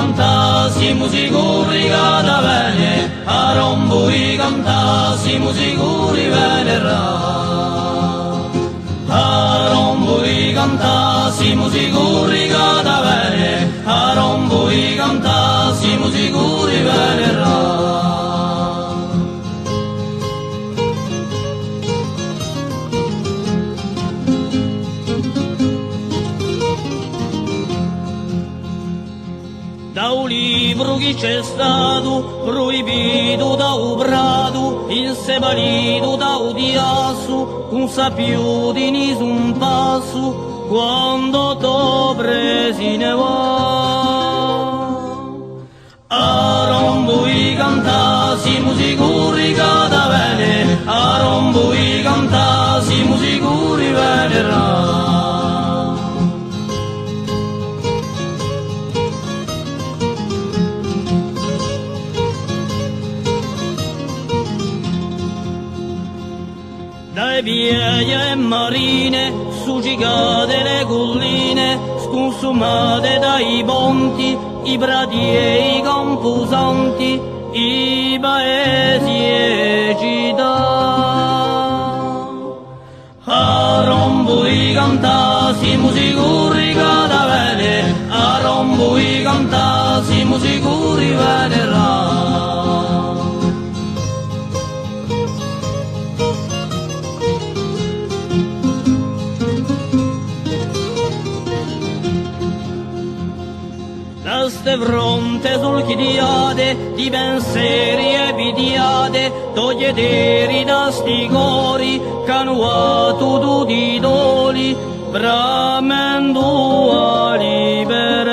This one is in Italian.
canta, siamo sicuri che da bene, a rombo canta, siamo sicuri venerà. A rombo canta, siamo sicuri che da bene, a rombo canta, siamo sicuri venerà. Da un libro che c'è stato, proibito da un prato, insebalito da un diasso, non sa più di nessun passo, quando t'ho presi ne va. A rombo canta, siamo sicuri che da bene, a rombo canta, siamo sicuri venerà. Dai vieie e marine, succicate le colline, sconsumate dai ponti, i prati e i camposanti, i paesi e città. A rombo canta, siamo sicuri che da bene, a rombo canta, siamo sicuri venerà. Da ste fronte sul chidiate, di pensieri e vidiate, toglieteri da sti cori, canuato tu di doli, bramendo a liberare.